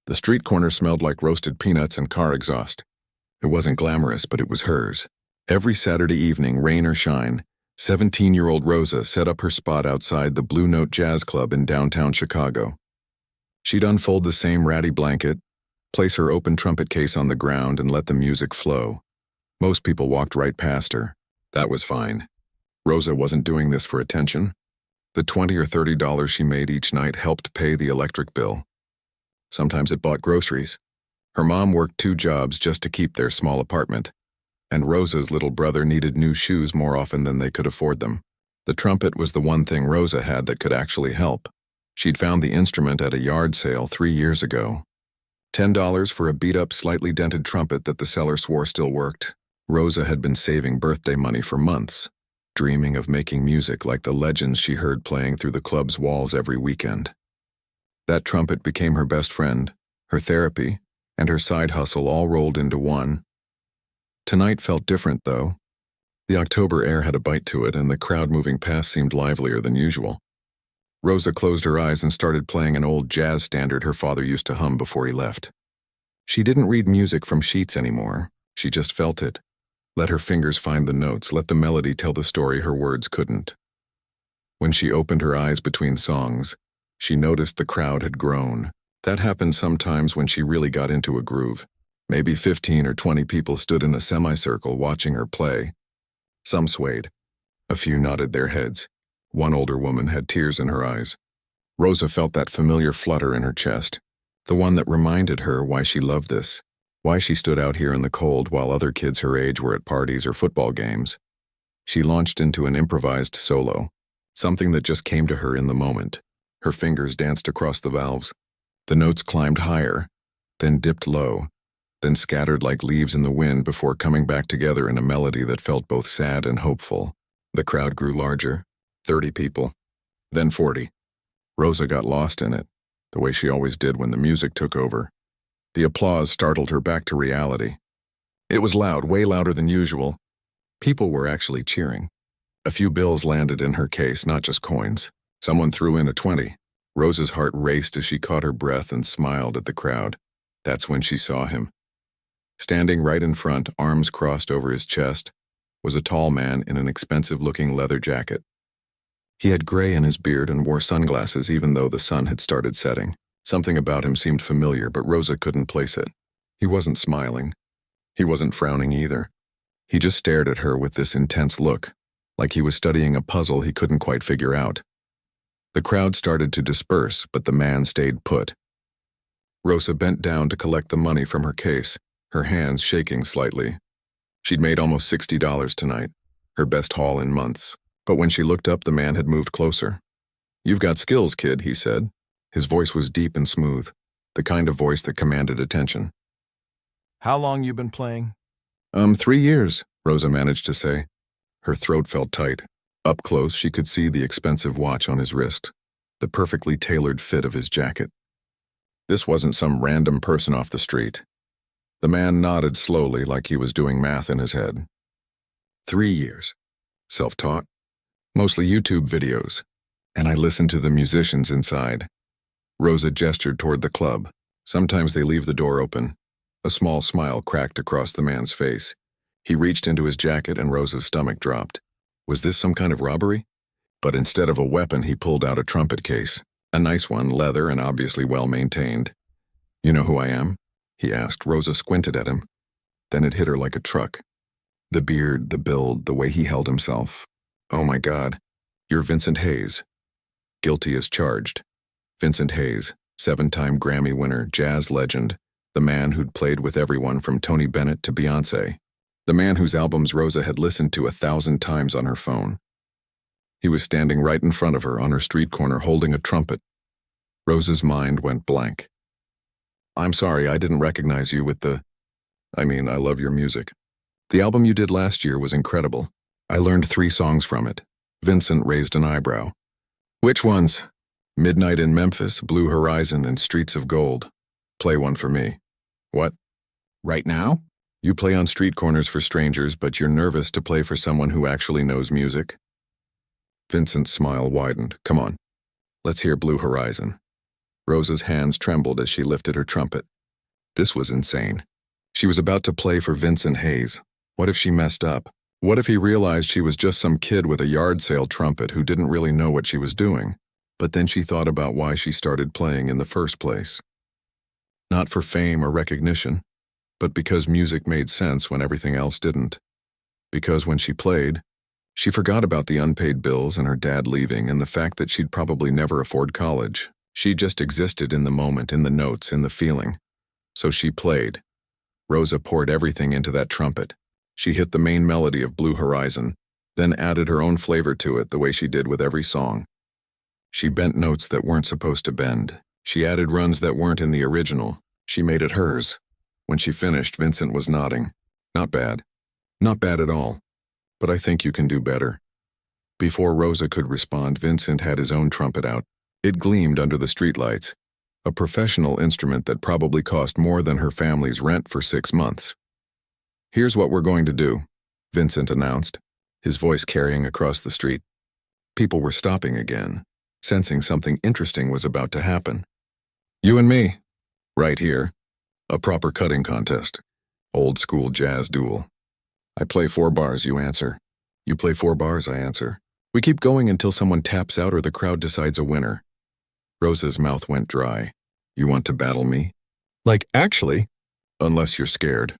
The street corner smelled like roasted peanuts and car exhaust. It wasn't glamorous, but it was hers. Every Saturday evening, rain or shine, 17-year-old Rosa set up her spot outside the Blue Note Jazz Club in downtown Chicago. She'd unfold the same ratty blanket, place her open trumpet case on the ground, and let the music flow. Most people walked right past her. That was fine. Rosa wasn't doing this for attention. The $20 or $30 she made each night helped pay the electric bill. Sometimes it bought groceries. Her mom worked 2 jobs just to keep their small apartment, and Rosa's little brother needed new shoes more often than they could afford them. The trumpet was the one thing Rosa had that could actually help. She'd found the instrument at a yard sale 3 years ago. $10 for a beat-up, slightly dented trumpet that the seller swore still worked. Rosa had been saving birthday money for months, dreaming of making music like the legends she heard playing through the club's walls every weekend. That trumpet became her best friend, her therapy, and her side hustle all rolled into one. Tonight felt different, though. The October air had a bite to it, and the crowd moving past seemed livelier than usual. Rosa closed her eyes and started playing an old jazz standard her father used to hum before he left. She didn't read music from sheets anymore. She just felt it. Let her fingers find the notes, let the melody tell the story her words couldn't. When she opened her eyes between songs, she noticed the crowd had grown. That happened sometimes when she really got into a groove. Maybe 15 or 20 people stood in a semicircle watching her play. Some swayed. A few nodded their heads. One older woman had tears in her eyes. Rosa felt that familiar flutter in her chest, the one that reminded her why she loved this, why she stood out here in the cold while other kids her age were at parties or football games. She launched into an improvised solo, something that just came to her in the moment. Her fingers danced across the valves. The notes climbed higher, then dipped low, then scattered like leaves in the wind before coming back together in a melody that felt both sad and hopeful. The crowd grew larger, 30 people, then 40. Rosa got lost in it, the way she always did when the music took over. The applause startled her back to reality. It was loud, way louder than usual. People were actually cheering. A few bills landed in her case, not just coins. Someone threw in a 20. Rosa's heart raced as she caught her breath and smiled at the crowd. That's when she saw him. Standing right in front, arms crossed over his chest, was a tall man in an expensive-looking leather jacket. He had gray in his beard and wore sunglasses even though the sun had started setting. Something about him seemed familiar, but Rosa couldn't place it. He wasn't smiling. He wasn't frowning either. He just stared at her with this intense look, like he was studying a puzzle he couldn't quite figure out. The crowd started to disperse, but the man stayed put. Rosa bent down to collect the money from her case, her hands shaking slightly. She'd made almost $60 tonight, her best haul in months. But when she looked up, the man had moved closer. "You've got skills, kid," he said. His voice was deep and smooth, the kind of voice that commanded attention. "How long you been playing?" 3 years, Rosa managed to say. Her throat felt tight. Up close, she could see the expensive watch on his wrist, the perfectly tailored fit of his jacket. This wasn't some random person off the street. The man nodded slowly, like he was doing math in his head. 3 years. Self-taught. Mostly YouTube videos. And I listened to the musicians inside. Rosa gestured toward the club. Sometimes they leave the door open. A small smile cracked across the man's face. He reached into his jacket and Rosa's stomach dropped. Was this some kind of robbery? But instead of a weapon, he pulled out a trumpet case. A nice one, leather and obviously well-maintained. "You know who I am?" he asked. Rosa squinted at him. Then it hit her like a truck. The beard, the build, the way he held himself. "Oh my God, you're Vincent Hayes." Guilty as charged. Vincent Hayes, 7-time Grammy winner, jazz legend, the man who'd played with everyone from Tony Bennett to Beyoncé. The man whose albums Rosa had listened to 1,000 times on her phone. He was standing right in front of her on her street corner holding a trumpet. Rosa's mind went blank. "I'm sorry, I didn't recognize you with I love your music. The album you did last year was incredible. I learned 3 songs from it." Vincent raised an eyebrow. "Which ones?" "Midnight in Memphis, Blue Horizon, and Streets of Gold. Play one for me." "What? Right now?" "You play on street corners for strangers, but you're nervous to play for someone who actually knows music?" Vincent's smile widened. "Come on, let's hear Blue Horizon." Rosa's hands trembled as she lifted her trumpet. This was insane. She was about to play for Vincent Hayes. What if she messed up? What if he realized she was just some kid with a yard sale trumpet who didn't really know what she was doing? But then she thought about why she started playing in the first place. Not for fame or recognition, but because music made sense when everything else didn't. Because when she played, she forgot about the unpaid bills and her dad leaving and the fact that she'd probably never afford college. She just existed in the moment, in the notes, in the feeling. So she played. Rosa poured everything into that trumpet. She hit the main melody of Blue Horizon, then added her own flavor to it the way she did with every song. She bent notes that weren't supposed to bend. She added runs that weren't in the original. She made it hers. When she finished, Vincent was nodding. Not bad. Not bad at all. But I think you can do better. Before Rosa could respond, Vincent had his own trumpet out. It gleamed under the streetlights. A professional instrument that probably cost more than her family's rent for 6 months. Here's what we're going to do, Vincent announced, his voice carrying across the street. People were stopping again, sensing something interesting was about to happen. You and me, right here. A proper cutting contest. Old school jazz duel. I play 4 bars, you answer. You play 4 bars, I answer. We keep going until someone taps out or the crowd decides a winner. Rosa's mouth went dry. You want to battle me? Like, actually? Unless you're scared.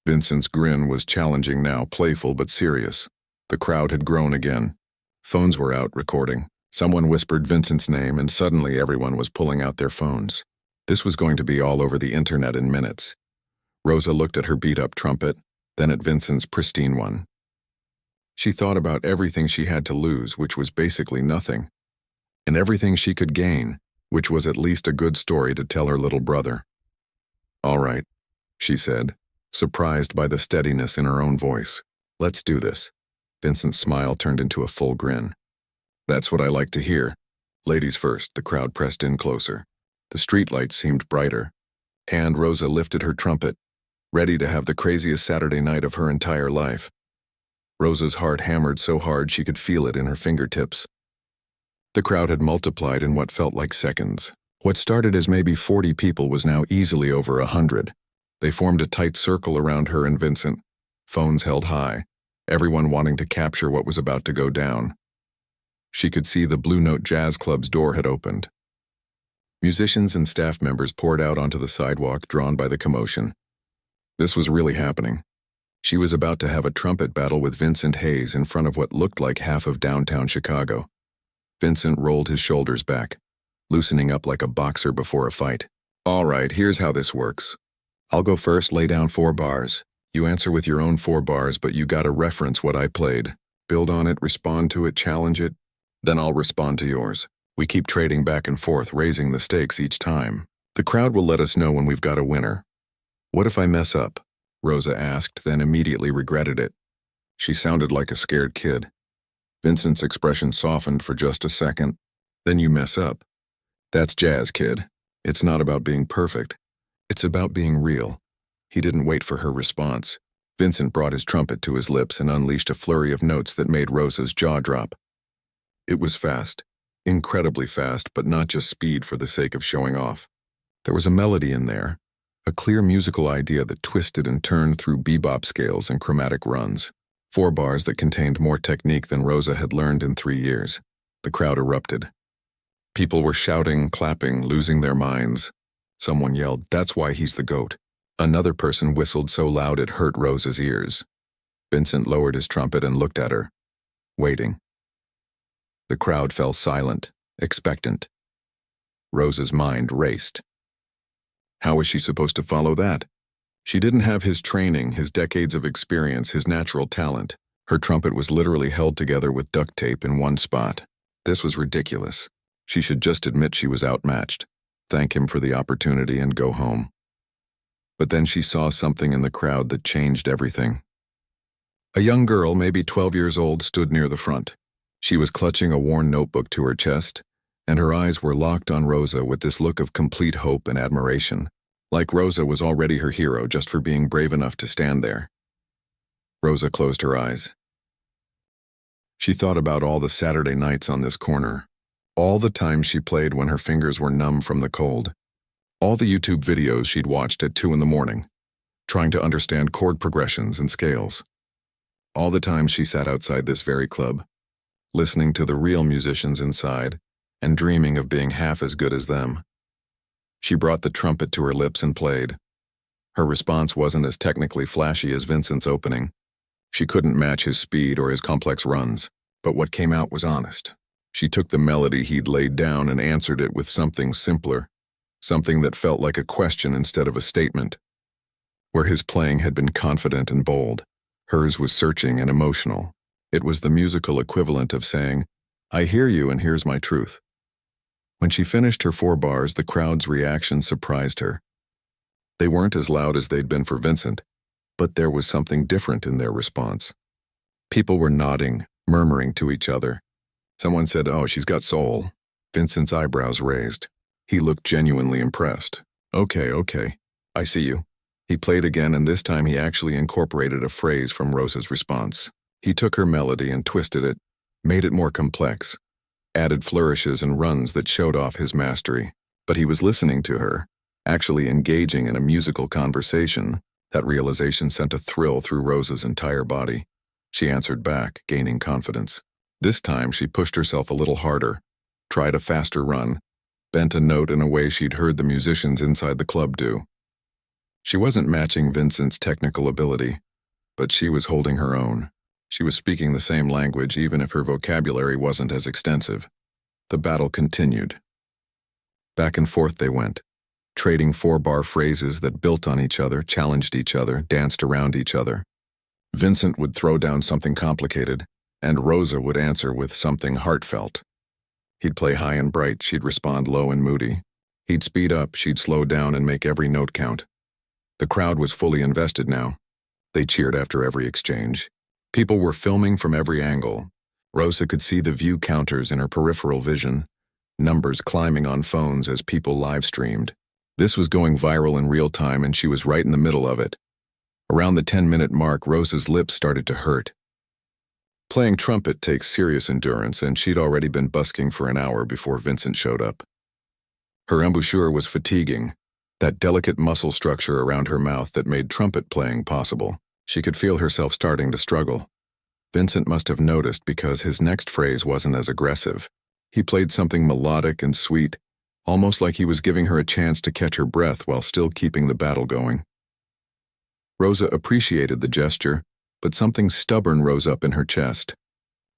Vincent's grin was challenging now, playful but serious. The crowd had grown again. Phones were out, recording. Someone whispered Vincent's name, and suddenly everyone was pulling out their phones. This was going to be all over the internet in minutes. Rosa looked at her beat-up trumpet, then at Vincent's pristine one. She thought about everything she had to lose, which was basically nothing, and everything she could gain, which was at least a good story to tell her little brother. All right, she said, surprised by the steadiness in her own voice. Let's do this. Vincent's smile turned into a full grin. That's what I like to hear. Ladies first, the crowd pressed in closer. The streetlights seemed brighter, and Rosa lifted her trumpet, ready to have the craziest Saturday night of her entire life. Rosa's heart hammered so hard she could feel it in her fingertips. The crowd had multiplied in what felt like seconds. What started as maybe 40 people was now easily over 100. They formed a tight circle around her and Vincent, phones held high, everyone wanting to capture what was about to go down. She could see the Blue Note Jazz Club's door had opened. Musicians and staff members poured out onto the sidewalk, drawn by the commotion. This was really happening. She was about to have a trumpet battle with Vincent Hayes in front of what looked like half of downtown Chicago. Vincent rolled his shoulders back, loosening up like a boxer before a fight. All right, here's how this works. I'll go first, lay down 4 bars. You answer with your own 4 bars, but you gotta reference what I played. Build on it, respond to it, challenge it. Then I'll respond to yours. We keep trading back and forth, raising the stakes each time. The crowd will let us know when we've got a winner. What if I mess up? Rosa asked, then immediately regretted it. She sounded like a scared kid. Vincent's expression softened for just a second. Then you mess up. That's jazz, kid. It's not about being perfect. It's about being real. He didn't wait for her response. Vincent brought his trumpet to his lips and unleashed a flurry of notes that made Rosa's jaw drop. It was fast. Incredibly fast, but not just speed for the sake of showing off. There was a melody in there, a clear musical idea that twisted and turned through bebop scales and chromatic runs. 4 bars that contained more technique than Rosa had learned in 3 years. The crowd erupted. People were shouting, clapping, losing their minds. Someone yelled, "That's why he's the GOAT." Another person whistled so loud it hurt Rosa's ears. Vincent lowered his trumpet and looked at her, waiting. The crowd fell silent, expectant. Rosa's mind raced. How was she supposed to follow that? She didn't have his training, his decades of experience, his natural talent. Her trumpet was literally held together with duct tape in one spot. This was ridiculous. She should just admit she was outmatched, thank him for the opportunity, and go home. But then she saw something in the crowd that changed everything. A young girl, maybe 12 years old, stood near the front. She was clutching a worn notebook to her chest, and her eyes were locked on Rosa with this look of complete hope and admiration, like Rosa was already her hero just for being brave enough to stand there. Rosa closed her eyes. She thought about all the Saturday nights on this corner, All the time she played when her fingers were numb from the cold. All the YouTube videos she'd watched at 2 in the morning, trying to understand chord progressions and scales. All the time she sat outside this very club, listening to the real musicians inside and dreaming of being half as good as them. She brought the trumpet to her lips and played. Her response wasn't as technically flashy as Vincent's opening. She couldn't match his speed or his complex runs, but what came out was honest. She took the melody he'd laid down and answered it with something simpler, something that felt like a question instead of a statement. Where his playing had been confident and bold, hers was searching and emotional. It was the musical equivalent of saying, "I hear you and here's my truth." When she finished her 4 bars, the crowd's reaction surprised her. They weren't as loud as they'd been for Vincent, but there was something different in their response. People were nodding, murmuring to each other. Someone said, "Oh, she's got soul." Vincent's eyebrows raised. He looked genuinely impressed. Okay, I see you." He played again, and this time he actually incorporated a phrase from Rosa's response. He took her melody and twisted it, made it more complex, added flourishes and runs that showed off his mastery. But he was listening to her, actually engaging in a musical conversation. That realization sent a thrill through Rosa's entire body. She answered back, gaining confidence. This time she pushed herself a little harder, tried a faster run, bent a note in a way she'd heard the musicians inside the club do. She wasn't matching Vincent's technical ability, but she was holding her own. She was speaking the same language even if her vocabulary wasn't as extensive. The battle continued. Back and forth they went, trading 4-bar phrases that built on each other, challenged each other, danced around each other. Vincent would throw down something complicated, and Rosa would answer with something heartfelt. He'd play high and bright, she'd respond low and moody. He'd speed up, she'd slow down and make every note count. The crowd was fully invested now. They cheered after every exchange. People were filming from every angle. Rosa could see the view counters in her peripheral vision, numbers climbing on phones as people live-streamed. This was going viral in real time, and she was right in the middle of it. Around the 10-minute mark, Rosa's lips started to hurt. Playing trumpet takes serious endurance, and she'd already been busking for an hour before Vincent showed up. Her embouchure was fatiguing, that delicate muscle structure around her mouth that made trumpet playing possible. She could feel herself starting to struggle. Vincent must have noticed because his next phrase wasn't as aggressive. He played something melodic and sweet, almost like he was giving her a chance to catch her breath while still keeping the battle going. Rosa appreciated the gesture, but something stubborn rose up in her chest.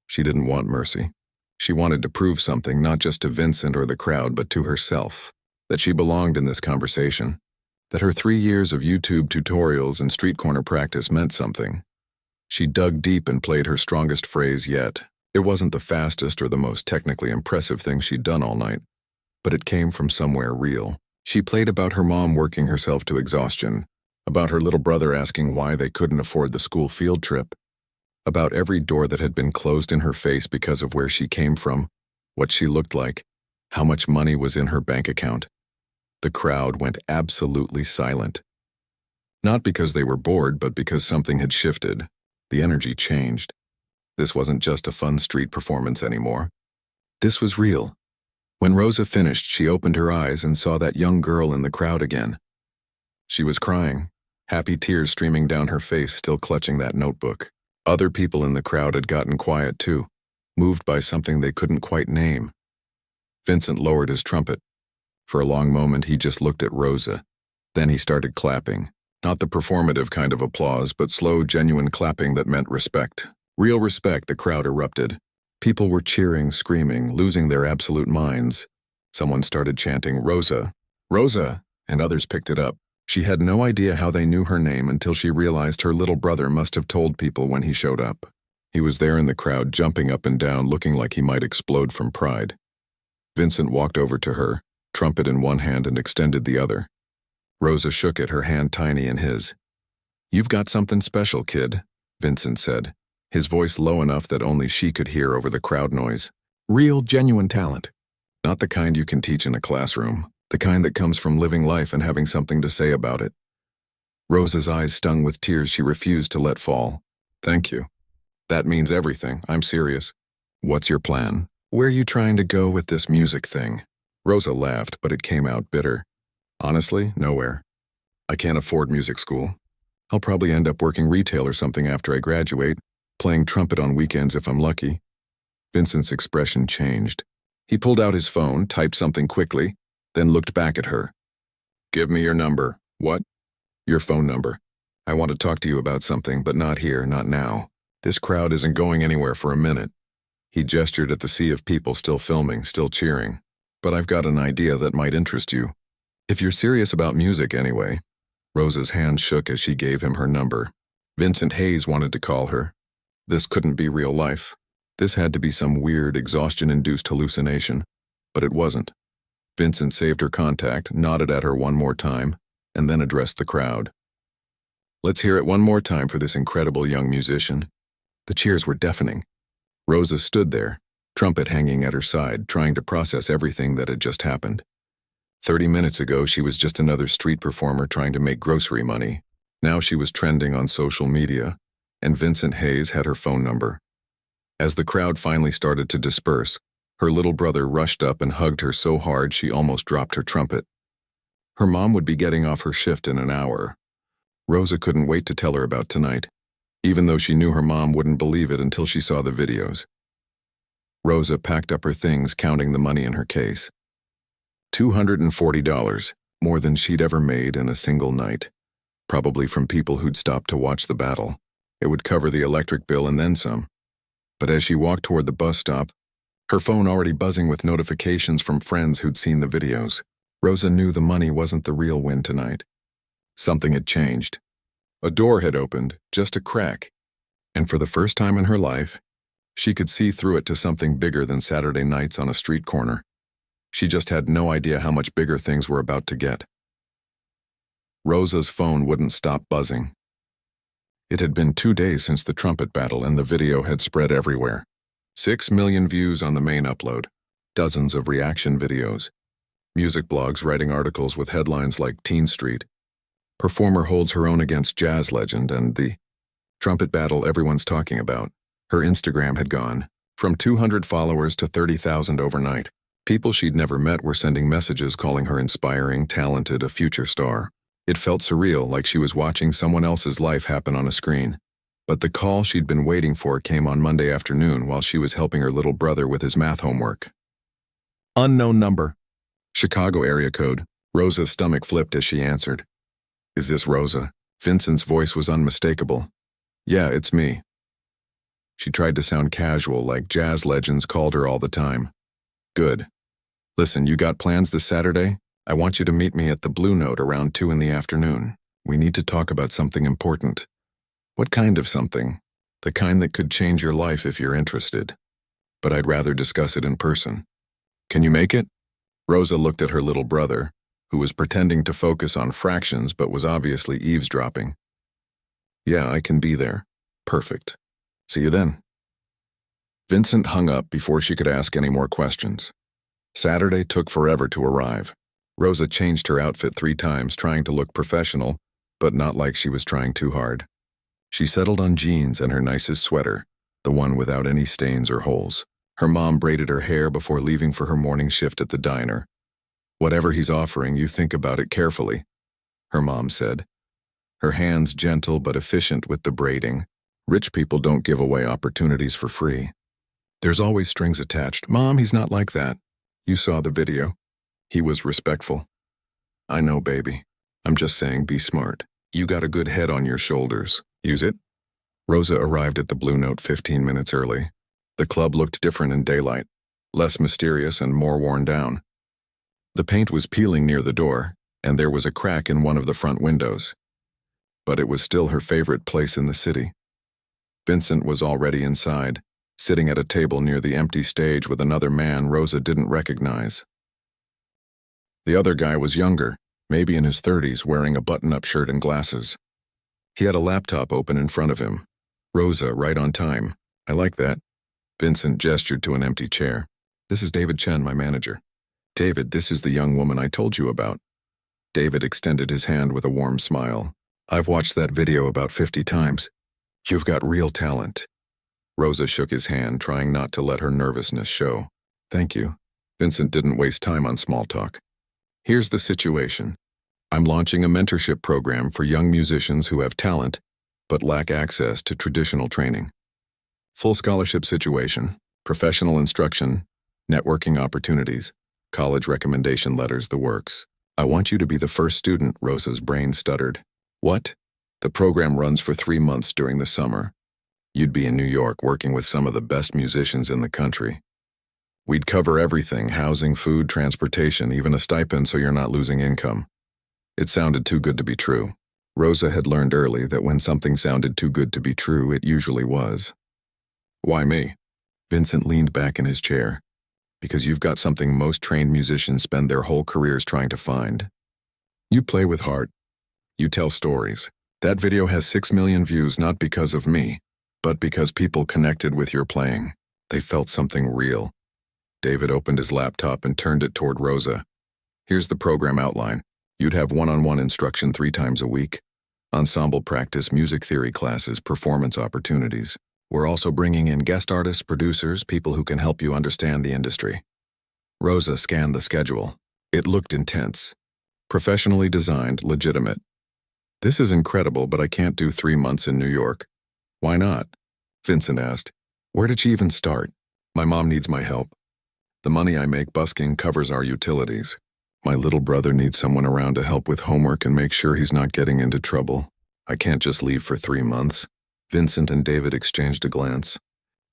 She didn't want mercy. She wanted to prove something, not just to Vincent or the crowd, but to herself. That she belonged in this conversation. That her 3 years of YouTube tutorials and street corner practice meant something. She dug deep and played her strongest phrase yet. It wasn't the fastest or the most technically impressive thing she'd done all night, but it came from somewhere real. She played about her mom working herself to exhaustion, about her little brother asking why they couldn't afford the school field trip, about every door that had been closed in her face because of where she came from, what she looked like, how much money was in her bank account. The crowd went absolutely silent. Not because they were bored, but because something had shifted. The energy changed. This wasn't just a fun street performance anymore. This was real. When Rosa finished, she opened her eyes and saw that young girl in the crowd again. She was crying, happy tears streaming down her face, still clutching that notebook. Other people in the crowd had gotten quiet too, moved by something they couldn't quite name. Vincent lowered his trumpet. For a long moment, he just looked at Rosa. Then he started clapping. Not the performative kind of applause, but slow, genuine clapping that meant respect. Real respect, the crowd erupted. People were cheering, screaming, losing their absolute minds. Someone started chanting, "Rosa, Rosa," and others picked it up. She had no idea how they knew her name until she realized her little brother must have told people when he showed up. He was there in the crowd, jumping up and down, looking like he might explode from pride. Vincent walked over to her, trumpet in one hand and extended the other. Rosa shook it, her hand tiny in his. "You've got something special, kid," Vincent said, his voice low enough that only she could hear over the crowd noise. "Real, genuine talent. Not the kind you can teach in a classroom, the kind that comes from living life and having something to say about it." Rosa's eyes stung with tears she refused to let fall. "Thank you. That means everything. I'm serious." "What's your plan?" Where are you trying to go with this music thing? Rosa laughed, but it came out bitter. Honestly, nowhere. I can't afford music school. I'll probably end up working retail or something after I graduate, playing trumpet on weekends if I'm lucky. Vincent's expression changed. He pulled out his phone, typed something quickly, then looked back at her. Give me your number. What? Your phone number. I want to talk to you about something, but not here, not now. This crowd isn't going anywhere for a minute. He gestured at the sea of people still filming, still cheering. But I've got an idea that might interest you. If you're serious about music anyway. Rosa's hand shook as she gave him her number. Vincent Hayes wanted to call her. This couldn't be real life. This had to be some weird, exhaustion-induced hallucination. But it wasn't. Vincent saved her contact, nodded at her one more time, and then addressed the crowd. Let's hear it one more time for this incredible young musician. The cheers were deafening. Rosa stood there, trumpet hanging at her side, trying to process everything that had just happened. 30 minutes ago, she was just another street performer trying to make grocery money. Now she was trending on social media, and Vincent Hayes had her phone number. As the crowd finally started to disperse, her little brother rushed up and hugged her so hard she almost dropped her trumpet. Her mom would be getting off her shift in an hour. Rosa couldn't wait to tell her about tonight, even though she knew her mom wouldn't believe it until she saw the videos. Rosa packed up her things, counting the money in her case. $240, more than she'd ever made in a single night, probably from people who'd stopped to watch the battle. It would cover the electric bill and then some. But as she walked toward the bus stop, her phone already buzzing with notifications from friends who'd seen the videos, Rosa knew the money wasn't the real win tonight. Something had changed. A door had opened, just a crack, and for the first time in her life, she could see through it to something bigger than Saturday nights on a street corner. She just had no idea how much bigger things were about to get. Rosa's phone wouldn't stop buzzing. It had been 2 days since the trumpet battle and the video had spread everywhere. 6 million views on the main upload, dozens of reaction videos, music blogs writing articles with headlines like Teen Street, performer holds her own against jazz legend, and the trumpet battle everyone's talking about. Her Instagram had gone from 200 followers to 30,000 overnight. People she'd never met were sending messages calling her inspiring, talented, a future star. It felt surreal, like she was watching someone else's life happen on a screen. But the call she'd been waiting for came on Monday afternoon while she was helping her little brother with his math homework. Unknown number. Chicago area code. Rosa's stomach flipped as she answered. Is this Rosa? Vincent's voice was unmistakable. Yeah, it's me. She tried to sound casual, like jazz legends called her all the time. Good. Listen, you got plans this Saturday? I want you to meet me at the Blue Note around 2 in the afternoon. We need to talk about something important. What kind of something? The kind that could change your life if you're interested. But I'd rather discuss it in person. Can you make it? Rosa looked at her little brother, who was pretending to focus on fractions but was obviously eavesdropping. Yeah, I can be there. Perfect. See you then. Vincent hung up before she could ask any more questions. Saturday took forever to arrive. Rosa changed her outfit 3 times, trying to look professional, but not like she was trying too hard. She settled on jeans and her nicest sweater, the one without any stains or holes. Her mom braided her hair before leaving for her morning shift at the diner. Whatever he's offering, you think about it carefully, her mom said. Her hands gentle but efficient with the braiding. Rich people don't give away opportunities for free. There's always strings attached. Mom, he's not like that. You saw the video. He was respectful. I know, baby. I'm just saying be smart. You got a good head on your shoulders. Use it. Rosa arrived at the Blue Note 15 minutes early. The club looked different in daylight, less mysterious and more worn down. The paint was peeling near the door, and there was a crack in one of the front windows. But it was still her favorite place in the city. Vincent was already inside, sitting at a table near the empty stage with another man Rosa didn't recognize. The other guy was younger, maybe in his 30s, wearing a button-up shirt and glasses. He had a laptop open in front of him. Rosa, right on time. I like that. Vincent gestured to an empty chair. This is David Chen, my manager. David, this is the young woman I told you about. David extended his hand with a warm smile. I've watched that video about 50 times. You've got real talent. Rosa shook his hand, trying not to let her nervousness show. Thank you. Vincent didn't waste time on small talk. Here's the situation. I'm launching a mentorship program for young musicians who have talent but lack access to traditional training. Full scholarship situation, professional instruction, networking opportunities, college recommendation letters, the works. I want you to be the first student, Rosa's brain stuttered. What? The program runs for 3 months during the summer. You'd be in New York working with some of the best musicians in the country. We'd cover everything, housing, food, transportation, even a stipend so you're not losing income. It sounded too good to be true. Rosa had learned early that when something sounded too good to be true, it usually was. Why me? Vincent leaned back in his chair. Because you've got something most trained musicians spend their whole careers trying to find. You play with heart. You tell stories. That video has 6 million views not because of me, but because people connected with your playing. They felt something real. David opened his laptop and turned it toward Rosa. Here's the program outline. You'd have one-on-one instruction 3 times a week. Ensemble practice, music theory classes, performance opportunities. We're also bringing in guest artists, producers, people who can help you understand the industry. Rosa scanned the schedule. It looked intense. Professionally designed, legitimate. This is incredible, but I can't do 3 months in New York. Why not? Vincent asked. Where did she even start? My mom needs my help. The money I make busking covers our utilities. My little brother needs someone around to help with homework and make sure he's not getting into trouble. I can't just leave for 3 months. Vincent and David exchanged a glance.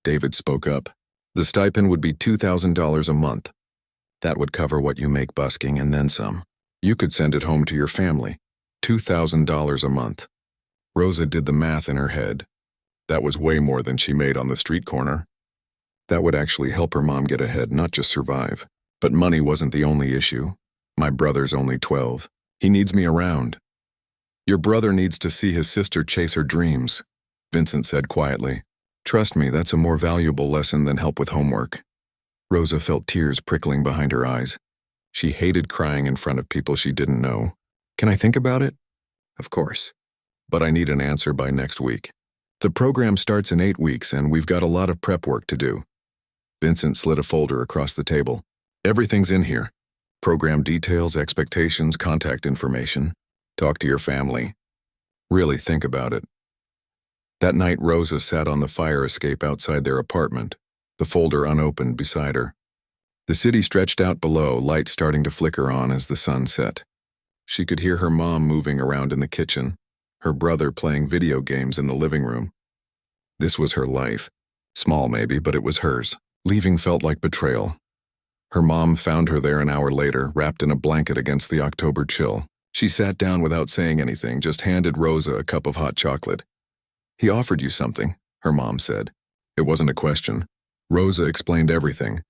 David spoke up. The stipend would be $2,000 a month. That would cover what you make busking and then some. You could send it home to your family. $2,000 a month. Rosa did the math in her head. That was way more than she made on the street corner. That would actually help her mom get ahead, not just survive. But money wasn't the only issue. My brother's only 12. He needs me around. Your brother needs to see his sister chase her dreams, Vincent said quietly. Trust me, that's a more valuable lesson than help with homework. Rosa felt tears prickling behind her eyes. She hated crying in front of people she didn't know. Can I think about it? Of course. But I need an answer by next week. The program starts in 8 weeks, and we've got a lot of prep work to do. Vincent slid a folder across the table. Everything's in here. Program details, expectations, contact information. Talk to your family. Really think about it. That night, Rosa sat on the fire escape outside their apartment, the folder unopened beside her. The city stretched out below, lights starting to flicker on as the sun set. She could hear her mom moving around in the kitchen, her brother playing video games in the living room. This was her life. Small maybe, but it was hers. Leaving felt like betrayal. Her mom found her there an hour later, wrapped in a blanket against the October chill. She sat down without saying anything, just handed Rosa a cup of hot chocolate. He offered you something, her mom said. It wasn't a question. Rosa explained everything.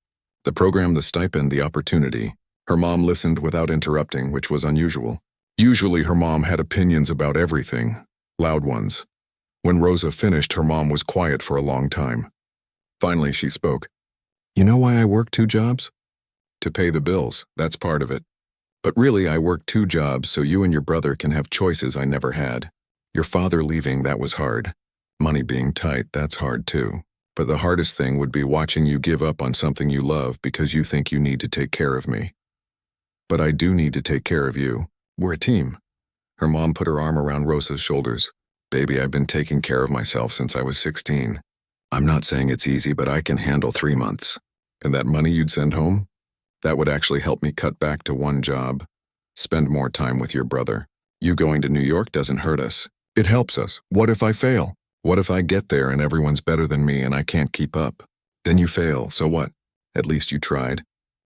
The program, the stipend, the opportunity. Her mom listened without interrupting, which was unusual. Usually her mom had opinions about everything, loud ones. When Rosa finished, her mom was quiet for a long time. Finally, she spoke. You know why I work 2 jobs? To pay the bills, that's part of it. But really, I work 2 jobs so you and your brother can have choices I never had. Your father leaving, that was hard. Money being tight, that's hard too. But the hardest thing would be watching you give up on something you love because you think you need to take care of me. But I do need to take care of you. We're a team. Her mom put her arm around Rosa's shoulders. Baby, I've been taking care of myself since I was 16. I'm not saying it's easy, but I can handle 3 months. And that money you'd send home? That would actually help me cut back to 1 job. Spend more time with your brother. You going to New York doesn't hurt us. It helps us. What if I fail? What if I get there and everyone's better than me and I can't keep up? Then you fail, so what? At least you tried.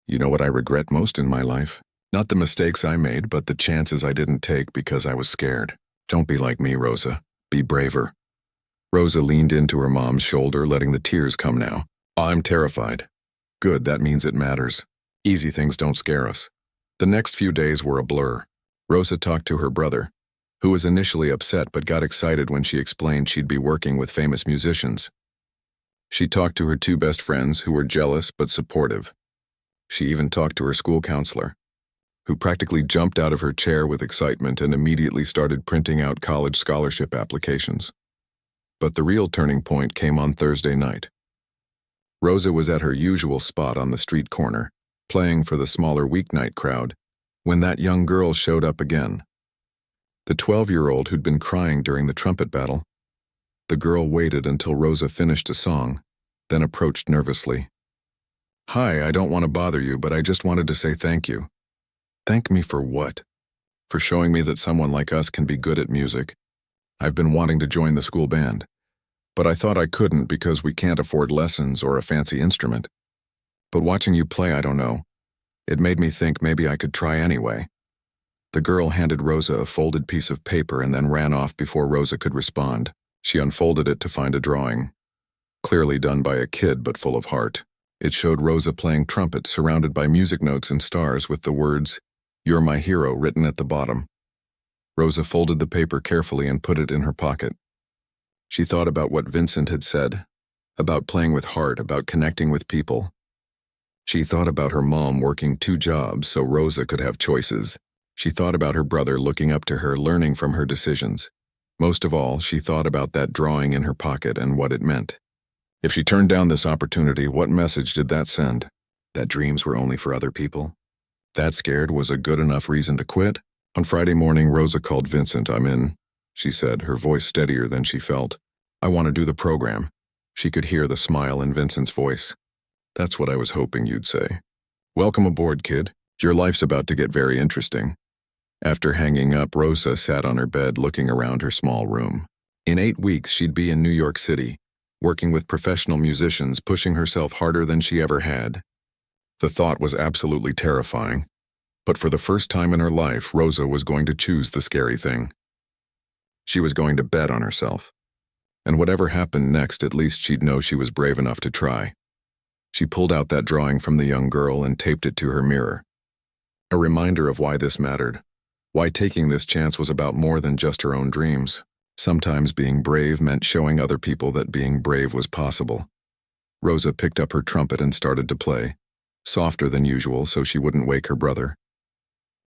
You know what I regret most in my life? Not the mistakes I made, but the chances I didn't take because I was scared. Don't be like me, Rosa. Be braver. Rosa leaned into her mom's shoulder, letting the tears come now. I'm terrified. Good, that means it matters. Easy things don't scare us. The next few days were a blur. Rosa talked to her brother, who was initially upset but got excited when she explained she'd be working with famous musicians. She talked to her 2 best friends who were jealous but supportive. She even talked to her school counselor, who practically jumped out of her chair with excitement and immediately started printing out college scholarship applications. But the real turning point came on Thursday night. Rosa was at her usual spot on the street corner, playing for the smaller weeknight crowd, when that young girl showed up again. The 12-year-old who'd been crying during the trumpet battle. The girl waited until Rosa finished a song, then approached nervously. "Hi, I don't want to bother you, but I just wanted to say thank you." "Thank me for what?" "For showing me that someone like us can be good at music. I've been wanting to join the school band, but I thought I couldn't because we can't afford lessons or a fancy instrument. But watching you play, I don't know. It made me think maybe I could try anyway." The girl handed Rosa a folded piece of paper and then ran off before Rosa could respond. She unfolded it to find a drawing. Clearly done by a kid, but full of heart. It showed Rosa playing trumpet surrounded by music notes and stars with the words, "You're my hero," written at the bottom. Rosa folded the paper carefully and put it in her pocket. She thought about what Vincent had said, about playing with heart, about connecting with people. She thought about her mom working 2 jobs so Rosa could have choices. She thought about her brother looking up to her, learning from her decisions. Most of all, she thought about that drawing in her pocket and what it meant. If she turned down this opportunity, what message did that send? That dreams were only for other people? That scared was a good enough reason to quit? On Friday morning, Rosa called Vincent. "I'm in," she said, her voice steadier than she felt. "I want to do the program." She could hear the smile in Vincent's voice. "That's what I was hoping you'd say. Welcome aboard, kid. Your life's about to get very interesting." After hanging up, Rosa sat on her bed looking around her small room. In 8 weeks, she'd be in New York City, working with professional musicians, pushing herself harder than she ever had. The thought was absolutely terrifying. But for the first time in her life, Rosa was going to choose the scary thing. She was going to bet on herself. And whatever happened next, at least she'd know she was brave enough to try. She pulled out that drawing from the young girl and taped it to her mirror. A reminder of why this mattered. Why taking this chance was about more than just her own dreams. Sometimes being brave meant showing other people that being brave was possible. Rosa picked up her trumpet and started to play, softer than usual so she wouldn't wake her brother.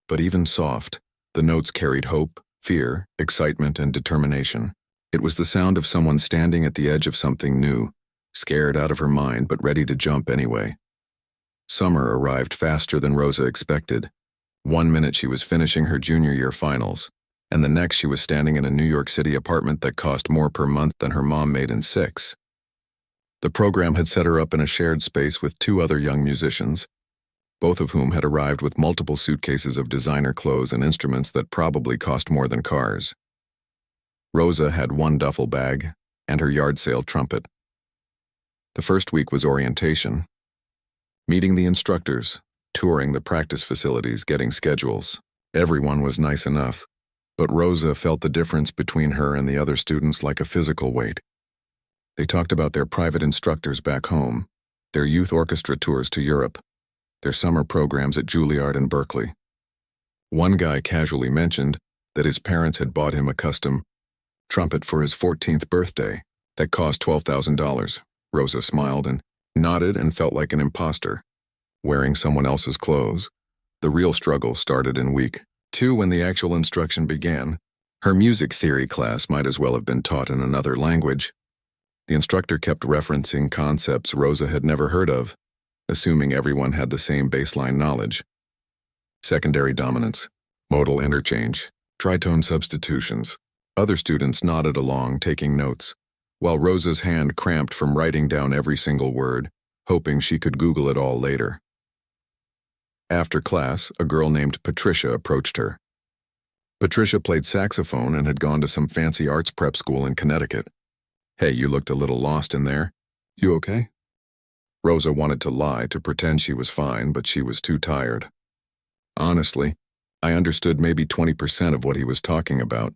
But even soft, the notes carried hope, fear, excitement, and determination. It was the sound of someone standing at the edge of something new, scared out of her mind but ready to jump anyway. Summer arrived faster than Rosa expected. 1 minute she was finishing her junior year finals, and the next she was standing in a New York City apartment that cost more per month than her mom made in 6. The program had set her up in a shared space with 2 other young musicians, both of whom had arrived with multiple suitcases of designer clothes and instruments that probably cost more than cars. Rosa had 1 duffel bag and her yard sale trumpet. The first week was orientation. Meeting the instructors, touring the practice facilities, getting schedules. Everyone was nice enough, but Rosa felt the difference between her and the other students like a physical weight. They talked about their private instructors back home, their youth orchestra tours to Europe, their summer programs at Juilliard and Berkeley. One guy casually mentioned that his parents had bought him a custom trumpet for his 14th birthday that cost $12,000. Rosa smiled and nodded and felt like an imposter. Wearing someone else's clothes. The real struggle started in week 2 when the actual instruction began. Her music theory class might as well have been taught in another language. The instructor kept referencing concepts Rosa had never heard of, assuming everyone had the same baseline knowledge. Secondary dominance, modal interchange, tritone substitutions. Other students nodded along, taking notes, while Rosa's hand cramped from writing down every single word, hoping she could Google it all later. After class, a girl named Patricia approached her. Patricia played saxophone and had gone to some fancy arts prep school in Connecticut. "Hey, you looked a little lost in there. You okay?" Rosa wanted to lie, to pretend she was fine, but she was too tired. Honestly, I understood maybe 20% of what he was talking about.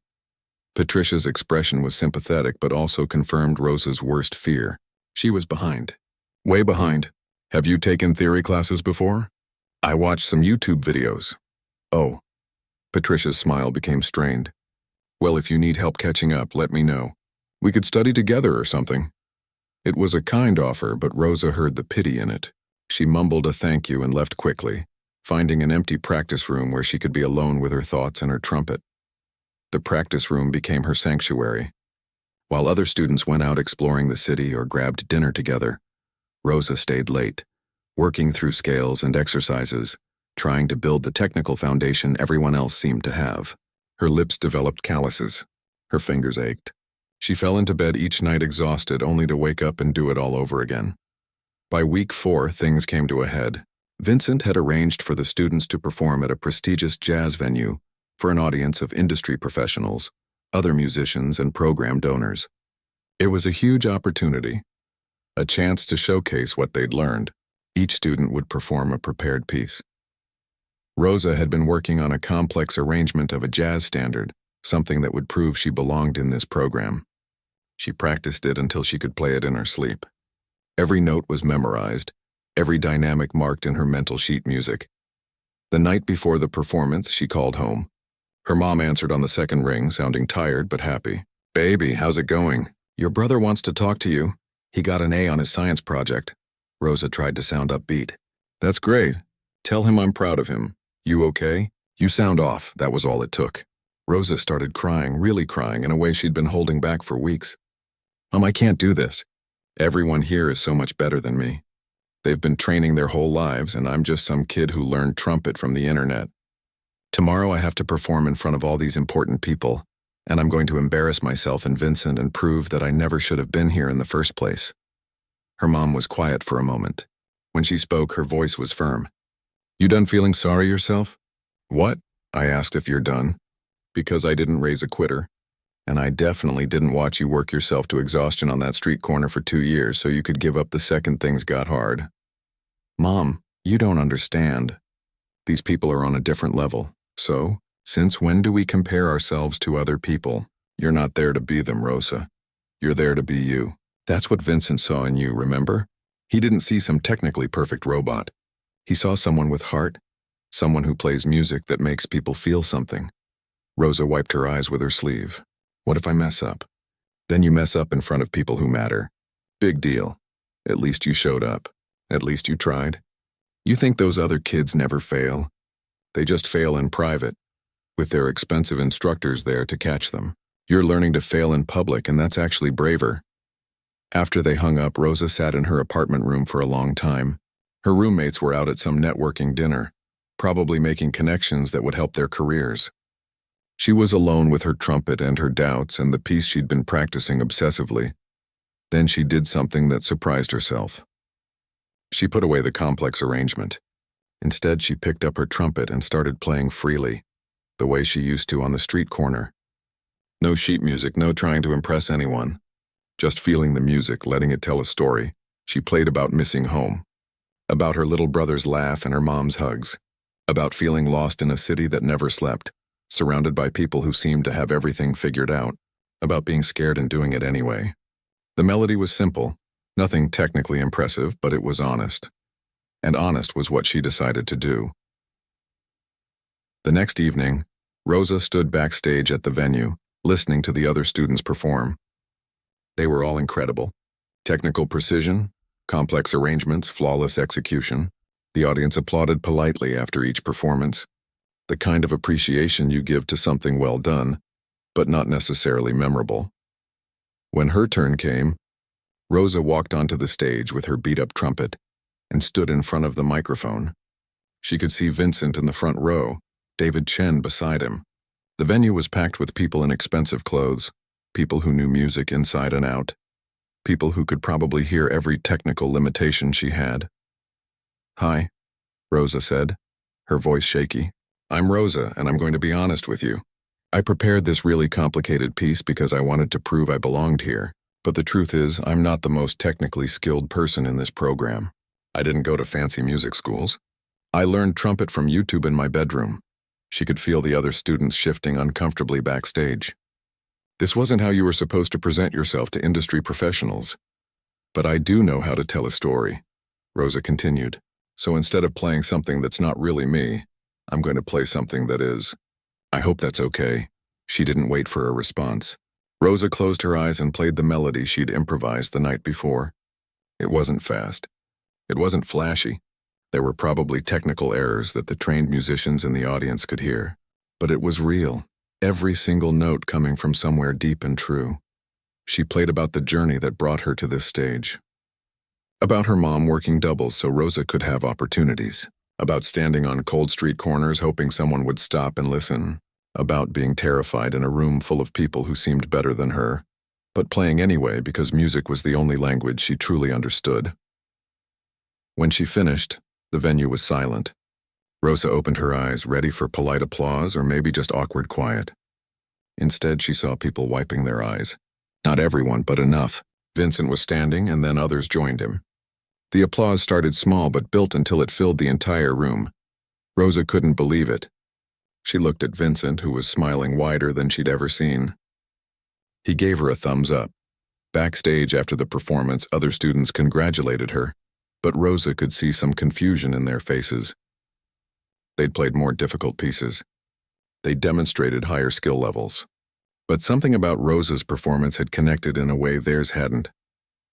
Patricia's expression was sympathetic but also confirmed Rosa's worst fear. She was behind. Way behind. "Have you taken theory classes before?" "I watched some YouTube videos." "Oh." Patricia's smile became strained. "Well, if you need help catching up, let me know. We could study together or something." It was a kind offer, but Rosa heard the pity in it. She mumbled a thank you and left quickly, finding an empty practice room where she could be alone with her thoughts and her trumpet. The practice room became her sanctuary. While other students went out exploring the city or grabbed dinner together, Rosa stayed late, working through scales and exercises, trying to build the technical foundation everyone else seemed to have. Her lips developed calluses. Her fingers ached. She fell into bed each night exhausted, only to wake up and do it all over again. By week 4, things came to a head. Vincent had arranged for the students to perform at a prestigious jazz venue for an audience of industry professionals, other musicians, and program donors. It was a huge opportunity, a chance to showcase what they'd learned. Each student would perform a prepared piece. Rosa had been working on a complex arrangement of a jazz standard, something that would prove she belonged in this program. She practiced it until she could play it in her sleep. Every note was memorized, every dynamic marked in her mental sheet music. The night before the performance, she called home. Her mom answered on the second ring, sounding tired but happy. "Baby, how's it going? Your brother wants to talk to you. He got an A on his science project." Rosa tried to sound upbeat. "That's great. Tell him I'm proud of him. You okay? You sound off." That was all it took. Rosa started crying, really crying, in a way she'd been holding back for weeks. "Mom, I can't do this. Everyone here is so much better than me. They've been training their whole lives, and I'm just some kid who learned trumpet from the internet. Tomorrow I have to perform in front of all these important people, and I'm going to embarrass myself and Vincent and prove that I never should have been here in the first place." Her mom was quiet for a moment. When she spoke, her voice was firm. "You done feeling sorry yourself?" "What?" I asked. "If you're done." "Because I didn't raise a quitter. And I definitely didn't watch you work yourself to exhaustion on that street corner for 2 years so you could give up the second things got hard." "Mom, you don't understand. These people are on a different level. So, since when do we compare ourselves to other people? You're not there to be them, Rosa. You're there to be you. That's what Vincent saw in you, remember? He didn't see some technically perfect robot. He saw someone with heart, someone who plays music that makes people feel something." Rosa wiped her eyes with her sleeve. "What if I mess up?" "Then you mess up in front of people who matter. Big deal. At least you showed up. At least you tried. You think those other kids never fail? They just fail in private, with their expensive instructors there to catch them. You're learning to fail in public, and that's actually braver." After they hung up, Rosa sat in her apartment room for a long time. Her roommates were out at some networking dinner, probably making connections that would help their careers. She was alone with her trumpet and her doubts and the piece she'd been practicing obsessively. Then she did something that surprised herself. She put away the complex arrangement. Instead, she picked up her trumpet and started playing freely, the way she used to on the street corner. No sheet music, no trying to impress anyone. Just feeling the music, letting it tell a story. She played about missing home, about her little brother's laugh and her mom's hugs, about feeling lost in a city that never slept, surrounded by people who seemed to have everything figured out, about being scared and doing it anyway. The melody was simple, nothing technically impressive, but it was honest. And honest was what she decided to do. The next evening, Rosa stood backstage at the venue, listening to the other students perform. They were all incredible. Technical precision, complex arrangements, flawless execution. The audience applauded politely after each performance. The kind of appreciation you give to something well done, but not necessarily memorable. When her turn came, Rosa walked onto the stage with her beat-up trumpet and stood in front of the microphone. She could see Vincent in the front row, David Chen beside him. The venue was packed with people in expensive clothes, people who knew music inside and out, people who could probably hear every technical limitation she had. "Hi," Rosa said, her voice shaky. "I'm Rosa, and I'm going to be honest with you. I prepared this really complicated piece because I wanted to prove I belonged here, but the truth is I'm not the most technically skilled person in this program. I didn't go to fancy music schools. I learned trumpet from YouTube in my bedroom." She could feel the other students shifting uncomfortably backstage. "This wasn't how you were supposed to present yourself to industry professionals. But I do know how to tell a story," Rosa continued. "So instead of playing something that's not really me, I'm going to play something that is. I hope that's okay." She didn't wait for a response. Rosa closed her eyes and played the melody she'd improvised the night before. It wasn't fast. It wasn't flashy. There were probably technical errors that the trained musicians in the audience could hear. But it was real, every single note coming from somewhere deep and true. She played about the journey that brought her to this stage. About her mom working doubles so Rosa could have opportunities. About standing on cold street corners hoping someone would stop and listen. About being terrified in a room full of people who seemed better than her, but playing anyway because music was the only language she truly understood. When she finished, the venue was silent. Rosa opened her eyes, ready for polite applause or maybe just awkward quiet. Instead, she saw people wiping their eyes. Not everyone, but enough. Vincent was standing, and then others joined him. The applause started small but built until it filled the entire room. Rosa couldn't believe it. She looked at Vincent, who was smiling wider than she'd ever seen. He gave her a thumbs up. Backstage after the performance, other students congratulated her, but Rosa could see some confusion in their faces. They'd played more difficult pieces. They demonstrated higher skill levels. But something about Rosa's performance had connected in a way theirs hadn't.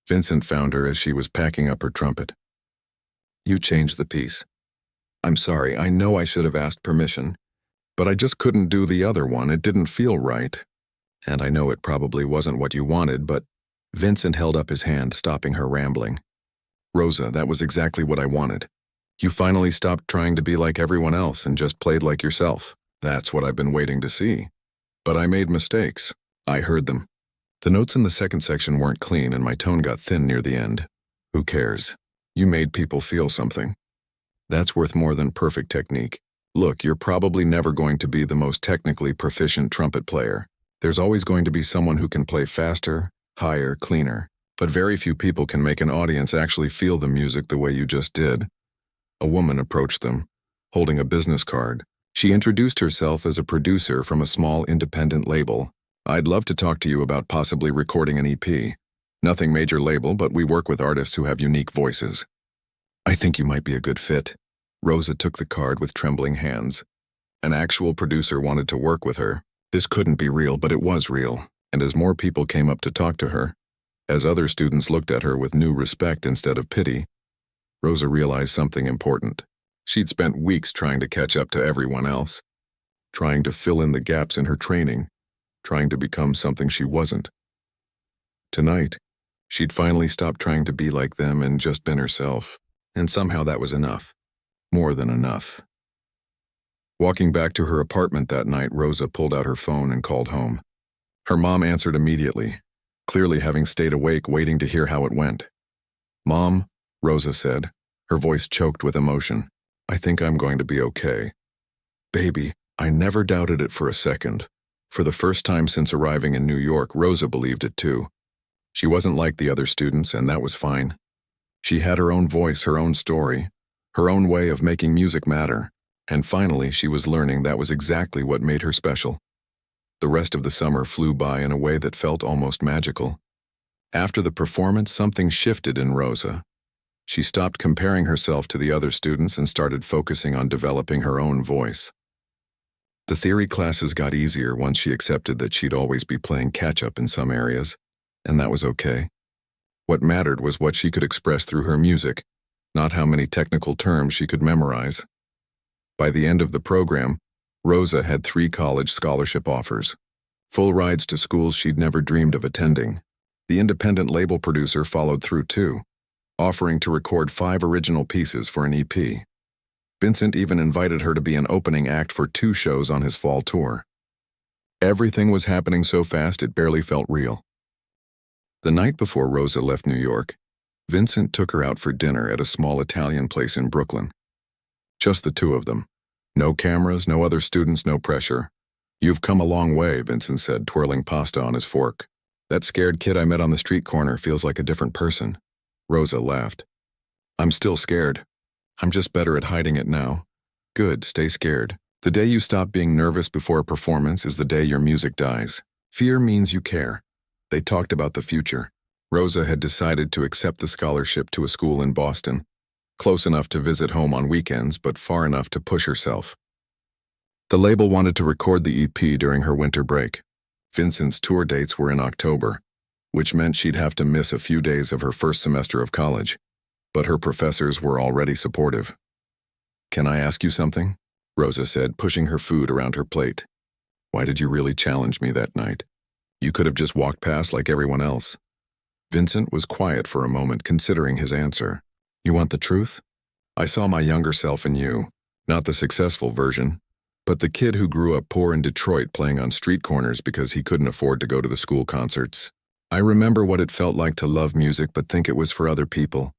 Vincent found her as she was packing up her trumpet. "You changed the piece. I'm sorry, I know I should have asked permission, but I just couldn't do the other one. It didn't feel right. And I know it probably wasn't what you wanted, but..." Vincent held up his hand, stopping her rambling. "Rosa, that was exactly what I wanted. You finally stopped trying to be like everyone else and just played like yourself. That's what I've been waiting to see. But I made mistakes. I heard them. The notes in the second section weren't clean and my tone got thin near the end. Who cares? You made people feel something. That's worth more than perfect technique. Look, you're probably never going to be the most technically proficient trumpet player. There's always going to be someone who can play faster, higher, cleaner. But very few people can make an audience actually feel the music the way you just did." A woman approached them, holding a business card. She introduced herself as a producer from a small independent label. "I'd love to talk to you about possibly recording an EP. Nothing major label, but we work with artists who have unique voices. I think you might be a good fit." Rosa took the card with trembling hands. An actual producer wanted to work with her. This couldn't be real, but it was real. And as more people came up to talk to her, as other students looked at her with new respect instead of pity, Rosa realized something important. She'd spent weeks trying to catch up to everyone else, trying to fill in the gaps in her training, trying to become something she wasn't. Tonight, she'd finally stopped trying to be like them and just been herself, and somehow that was enough. More than enough. Walking back to her apartment that night, Rosa pulled out her phone and called home. Her mom answered immediately, clearly having stayed awake waiting to hear how it went. "Mom," Rosa said, her voice choked with emotion, "I think I'm going to be okay." "Baby, I never doubted it for a second." For the first time since arriving in New York, Rosa believed it too. She wasn't like the other students, and that was fine. She had her own voice, her own story, her own way of making music matter, and finally she was learning that was exactly what made her special. The rest of the summer flew by in a way that felt almost magical. After the performance, something shifted in Rosa. She stopped comparing herself to the other students and started focusing on developing her own voice. The theory classes got easier once she accepted that she'd always be playing catch-up in some areas, and that was okay. What mattered was what she could express through her music, not how many technical terms she could memorize. By the end of the program, Rosa had 3 college scholarship offers, full rides to schools she'd never dreamed of attending. The independent label producer followed through too, offering to record 5 original pieces for an EP. Vincent even invited her to be an opening act for 2 shows on his fall tour. Everything was happening so fast it barely felt real. The night before Rosa left New York, Vincent took her out for dinner at a small Italian place in Brooklyn. Just the 2 of them. No cameras, no other students, no pressure. "You've come a long way," Vincent said, twirling pasta on his fork. "That scared kid I met on the street corner feels like a different person." Rosa laughed. "I'm still scared. I'm just better at hiding it now." "Good, stay scared. The day you stop being nervous before a performance is the day your music dies. Fear means you care." They talked about the future. Rosa had decided to accept the scholarship to a school in Boston, close enough to visit home on weekends, but far enough to push herself. The label wanted to record the EP during her winter break. Vincent's tour dates were in October, which meant she'd have to miss a few days of her first semester of college, but her professors were already supportive. "Can I ask you something?" Rosa said, pushing her food around her plate. "Why did you really challenge me that night? You could have just walked past like everyone else." Vincent was quiet for a moment, considering his answer. You want the truth? I saw my younger self in you, not the successful version, but the kid who grew up poor in Detroit playing on street corners because he couldn't afford to go to the school concerts. I remember what it felt like to love music but think it was for other people.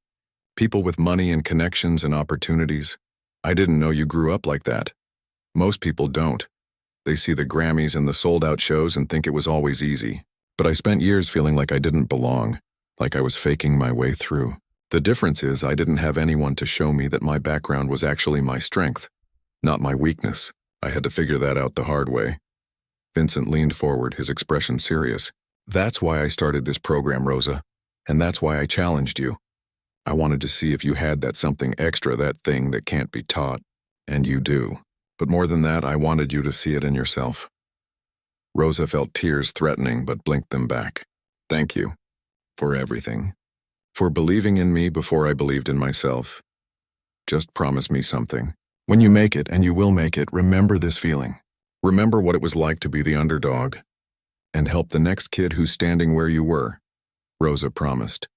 People with money and connections and opportunities. I didn't know you grew up like that. Most people don't. They see the Grammys and the sold-out shows and think it was always easy. But I spent years feeling like I didn't belong, like I was faking my way through. The difference is I didn't have anyone to show me that my background was actually my strength, not my weakness. I had to figure that out the hard way. Vincent leaned forward, his expression serious. That's why I started this program, Rosa, and that's why I challenged you. I wanted to see if you had that something extra, that thing that can't be taught. And you do. But more than that, I wanted you to see it in yourself. Rosa felt tears threatening but blinked them back. Thank you. For everything. For believing in me before I believed in myself. Just promise me something. When you make it, and you will make it, remember this feeling. Remember what it was like to be the underdog. And help the next kid who's standing where you were. Rosa promised.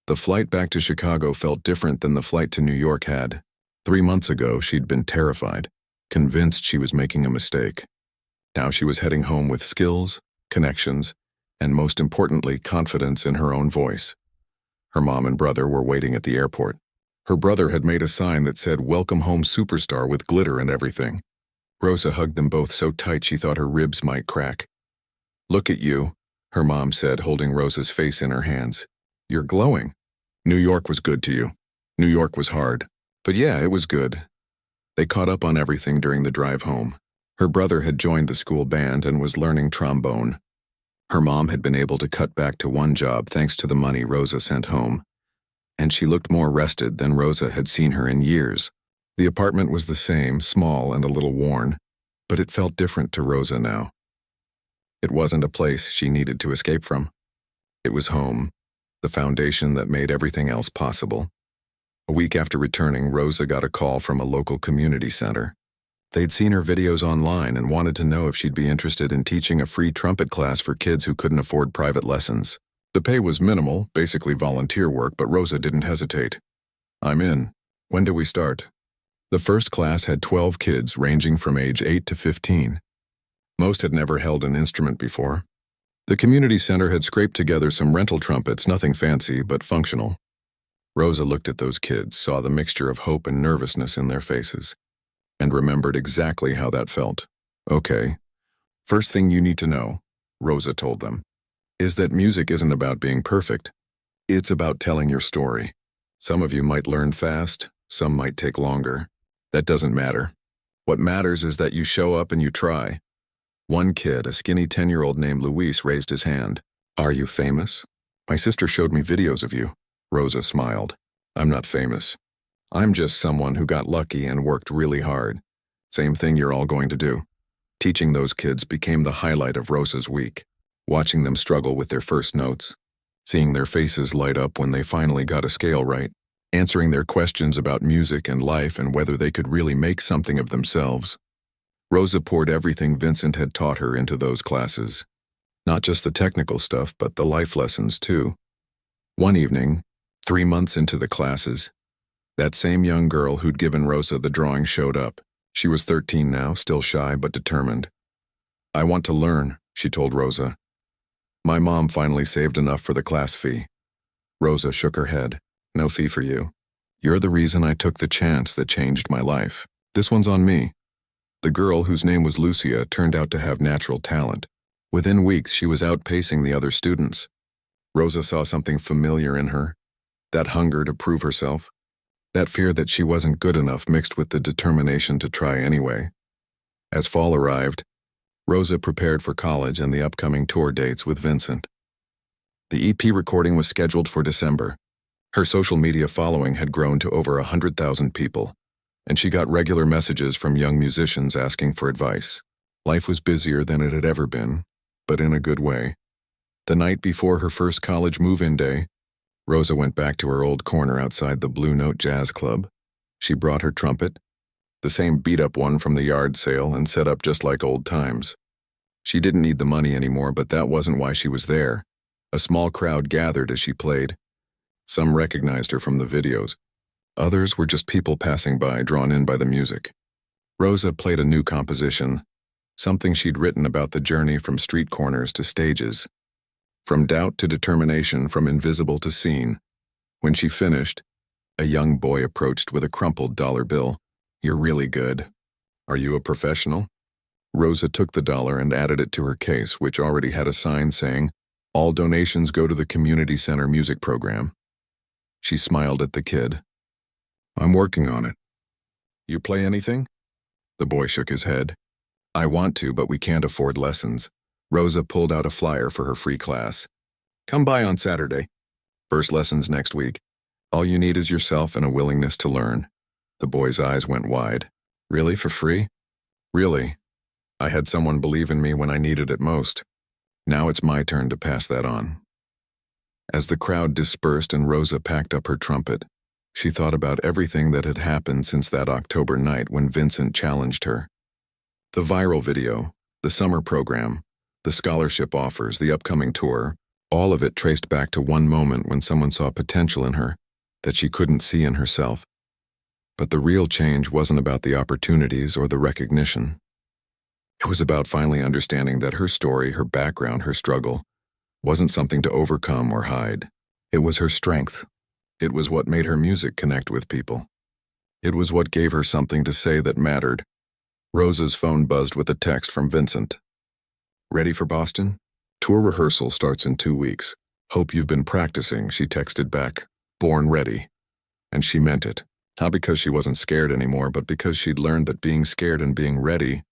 The flight back to Chicago felt different than the flight to New York had. 3 months ago, she'd been terrified, convinced she was making a mistake. Now she was heading home with skills, connections, and most importantly, confidence in her own voice. Her mom and brother were waiting at the airport. Her brother had made a sign that said, "Welcome home, superstar," with glitter and everything. Rosa hugged them both so tight she thought her ribs might crack. Look at you, her mom said, holding Rosa's face in her hands. You're glowing. New York was good to you. New York was hard. But yeah, it was good. They caught up on everything during the drive home. Her brother had joined the school band and was learning trombone. Her mom had been able to cut back to one job thanks to the money Rosa sent home. And she looked more rested than Rosa had seen her in years. The apartment was the same, small and a little worn, but it felt different to Rosa now. It wasn't a place she needed to escape from. It was home, the foundation that made everything else possible. A week after returning, Rosa got a call from a local community center. They'd seen her videos online and wanted to know if she'd be interested in teaching a free trumpet class for kids who couldn't afford private lessons. The pay was minimal, basically volunteer work, but Rosa didn't hesitate. I'm in. When do we start? The first class had 12 kids ranging from age 8 to 15. Most had never held an instrument before. The community center had scraped together some rental trumpets, nothing fancy, but functional. Rosa looked at those kids, saw the mixture of hope and nervousness in their faces, and remembered exactly how that felt. Okay. First thing you need to know, Rosa told them, is that music isn't about being perfect. It's about telling your story. Some of you might learn fast, some might take longer. That doesn't matter. What matters is that you show up and you try. One kid, a skinny 10-year-old named Luis, raised his hand. Are you famous? My sister showed me videos of you. Rosa smiled. I'm not famous. I'm just someone who got lucky and worked really hard. Same thing you're all going to do. Teaching those kids became the highlight of Rosa's week. Watching them struggle with their first notes. Seeing their faces light up when they finally got a scale right. Answering their questions about music and life and whether they could really make something of themselves. Rosa poured everything Vincent had taught her into those classes. Not just the technical stuff, but the life lessons too. One evening, 3 months into the classes, that same young girl who'd given Rosa the drawing showed up. She was 13 now, still shy but determined. I want to learn, she told Rosa. My mom finally saved enough for the class fee. Rosa shook her head. No fee for you. You're the reason I took the chance that changed my life. This one's on me. The girl, whose name was Lucia, turned out to have natural talent. Within weeks, she was outpacing the other students. Rosa saw something familiar in her. That hunger to prove herself. That fear that she wasn't good enough mixed with the determination to try anyway. As fall arrived, Rosa prepared for college and the upcoming tour dates with Vincent. The EP recording was scheduled for December. Her social media following had grown to over 100,000 people, and she got regular messages from young musicians asking for advice. Life was busier than it had ever been, but in a good way. The night before her first college move-in day, Rosa went back to her old corner outside the Blue Note Jazz Club. She brought her trumpet, the same beat-up one from the yard sale, and set up just like old times. She didn't need the money anymore, but that wasn't why she was there. A small crowd gathered as she played. Some recognized her from the videos. Others were just people passing by, drawn in by the music. Rosa played a new composition, something she'd written about the journey from street corners to stages, from doubt to determination, from invisible to seen. When she finished, a young boy approached with a crumpled dollar bill. "You're really good. Are you a professional?" Rosa took the dollar and added it to her case, which already had a sign saying, "All donations go to the community center music program." She smiled at the kid. "I'm working on it." "You play anything?" The boy shook his head. "I want to, but we can't afford lessons." Rosa pulled out a flyer for her free class. "Come by on Saturday. First lessons next week. All you need is yourself and a willingness to learn." The boy's eyes went wide. "Really, for free?" "Really. I had someone believe in me when I needed it most. Now it's my turn to pass that on." As the crowd dispersed and Rosa packed up her trumpet, she thought about everything that had happened since that October night when Vincent challenged her. The viral video, the summer program, the scholarship offers, the upcoming tour, all of it traced back to one moment when someone saw potential in her that she couldn't see in herself. But the real change wasn't about the opportunities or the recognition. It was about finally understanding that her story, her background, her struggle, wasn't something to overcome or hide. It was her strength. It was what made her music connect with people. It was what gave her something to say that mattered. Rosa's phone buzzed with a text from Vincent. "Ready for Boston? Tour rehearsal starts in 2 weeks. Hope you've been practicing," she texted back. "Born ready." And she meant it. Not because she wasn't scared anymore, but because she'd learned that being scared and being ready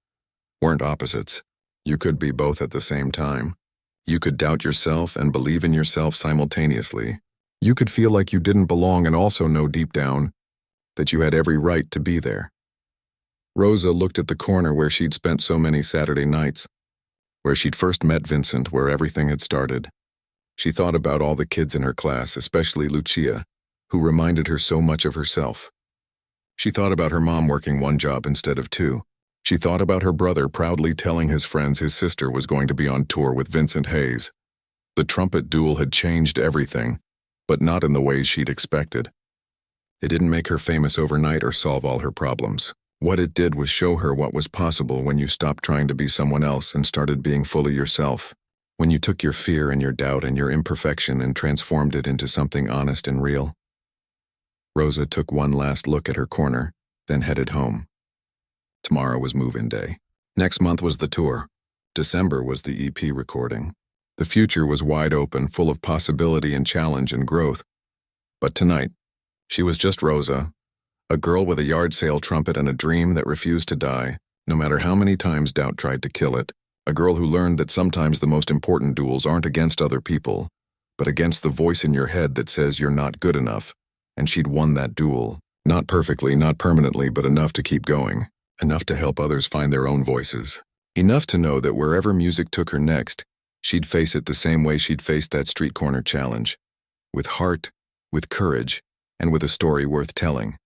weren't opposites. You could be both at the same time. You could doubt yourself and believe in yourself simultaneously. You could feel like you didn't belong and also know deep down that you had every right to be there. Rosa looked at the corner where she'd spent so many Saturday nights, where she'd first met Vincent, where everything had started. She thought about all the kids in her class, especially Lucia, who reminded her so much of herself. She thought about her mom working one job instead of two. She thought about her brother proudly telling his friends his sister was going to be on tour with Vincent Hayes. The Trumpet Duel had changed everything, but not in the ways she'd expected. It didn't make her famous overnight or solve all her problems. What it did was show her what was possible when you stopped trying to be someone else and started being fully yourself. When you took your fear and your doubt and your imperfection and transformed it into something honest and real. Rosa took one last look at her corner, then headed home. Tomorrow was move-in day. Next month was the tour. December was the EP recording. The future was wide open, full of possibility and challenge and growth. But tonight, she was just Rosa, a girl with a yard sale trumpet and a dream that refused to die, no matter how many times doubt tried to kill it. A girl who learned that sometimes the most important duels aren't against other people, but against the voice in your head that says you're not good enough. And she'd won that duel. Not perfectly, not permanently, but enough to keep going. Enough to help others find their own voices. Enough to know that wherever music took her next, she'd face it the same way she'd faced that street corner challenge. With heart, with courage, and with a story worth telling.